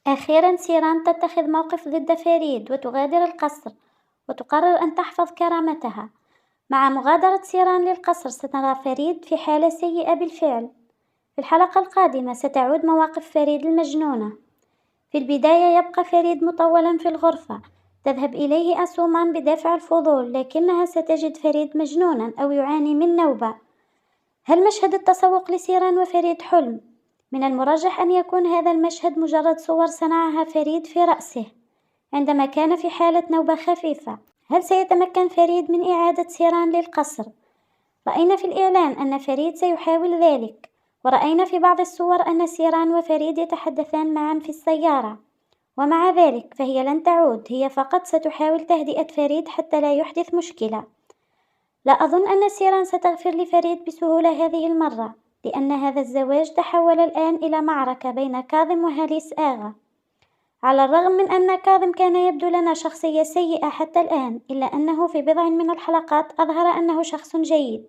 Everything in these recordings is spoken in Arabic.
أخيرا سيران تتخذ موقف ضد فريد وتغادر القصر وتقرر أن تحفظ كرامتها. مع مغادرة سيران للقصر سترى فريد في حالة سيئة بالفعل. في الحلقة القادمة ستعود مواقف فريد المجنونة. في البداية يبقى فريد مطولا في الغرفة، تذهب إليه أسومان بدافع الفضول، لكنها ستجد فريد مجنونا أو يعاني من نوبة. هل مشهد التسوق لسيران وفريد حلم؟ من المرجح أن يكون هذا المشهد مجرد صور صنعها فريد في رأسه عندما كان في حالة نوبة خفيفة. هل سيتمكن فريد من إعادة سيران للقصر؟ رأينا في الإعلان أن فريد سيحاول ذلك، ورأينا في بعض الصور أن سيران وفريد يتحدثان معا في السيارة، ومع ذلك فهي لن تعود، هي فقط ستحاول تهدئة فريد حتى لا يحدث مشكلة. لا أظن أن سيران ستغفر لفريد بسهولة هذه المرة، لأن هذا الزواج تحول الآن إلى معركة بين كاظم وهاليس آغا. على الرغم من أن كاظم كان يبدو لنا شخصية سيئة حتى الآن، إلا أنه في بضع من الحلقات أظهر أنه شخص جيد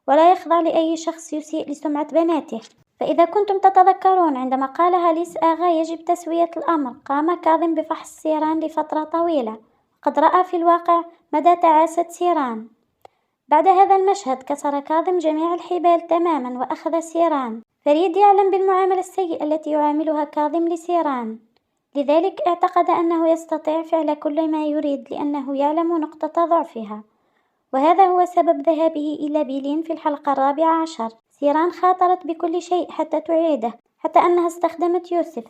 ولا يخضع لأي شخص يسيء لسمعة بناته. فإذا كنتم تتذكرون عندما قال هاليس آغا يجب تسوية الأمر، قام كاظم بفحص سيران لفترة طويلة، قد رأى في الواقع مدى تعاسة سيران. بعد هذا المشهد كسر كاظم جميع الحبال تماما وأخذ سيران. فريد يعلم بالمعاملة السيئة التي يعاملها كاظم لسيران، لذلك اعتقد أنه يستطيع فعل كل ما يريد لأنه يعلم نقطة ضعفها، وهذا هو سبب ذهابه إلى بيلين في الحلقة 14. سيران خاطرت بكل شيء حتى تعيده، حتى أنها استخدمت يوسف.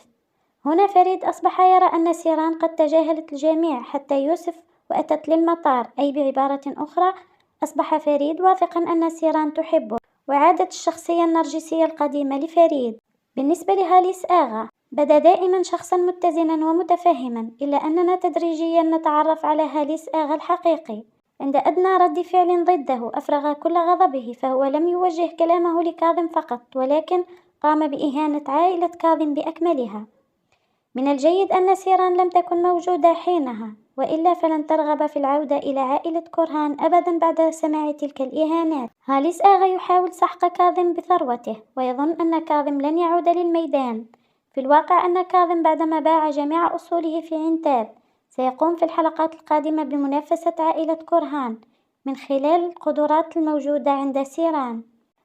هنا فريد أصبح يرى أن سيران قد تجاهلت الجميع حتى يوسف وأتت للمطار، أي بعبارة أخرى أصبح فريد واثقا أن سيران تحبه، وعادت الشخصية النرجسية القديمة لفريد. بالنسبة لهاليس آغا بدا دائما شخصا متزنا ومتفهما، إلا أننا تدريجيا نتعرف على هاليس آغا الحقيقي. عند أدنى رد فعل ضده أفرغ كل غضبه، فهو لم يوجه كلامه لكاظم فقط، ولكن قام بإهانة عائلة كاظم بأكملها. من الجيد أن سيران لم تكن موجودة حينها، وإلا فلن ترغب في العودة إلى عائلة كورهان أبدا بعد سماع تلك الإهانات. هاليس آغا يحاول سحق كاظم بثروته، ويظن أن كاظم لن يعود للميدان. في الواقع أن كاظم بعدما باع جميع أصوله في عنتاب سيقوم في الحلقات القادمة بمنافسة عائلة كورهان من خلال القدرات الموجودة عند سيران.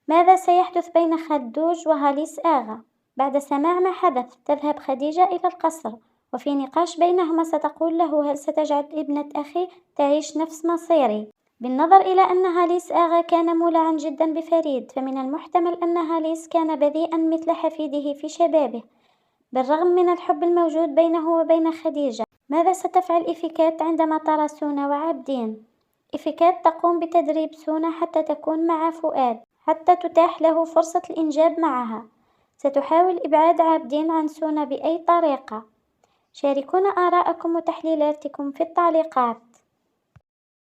ماذا سيحدث بين خلدوج وهاليس آغا؟ بعد سماع ما حدث تذهب خديجة إلى القصر، وفي نقاش بينهما ستقول له: هل ستجعل ابنة أخي تعيش نفس مصيري؟ بالنظر إلى أن هاليس آغا كان مولعا جدا بفريد، فمن المحتمل أن هاليس كان بذيئا مثل حفيده في شبابه، بالرغم من الحب الموجود بينه وبين خديجة. ماذا ستفعل إفيكات عندما ترى سونا وعابدين؟ إفيكات تقوم بتدريب سونا حتى تكون مع فؤاد، حتى تتاح له فرصة الإنجاب معها. ستحاول إبعاد عابدين عن سونا بأي طريقة. شاركونا آراءكم وتحليلاتكم في التعليقات.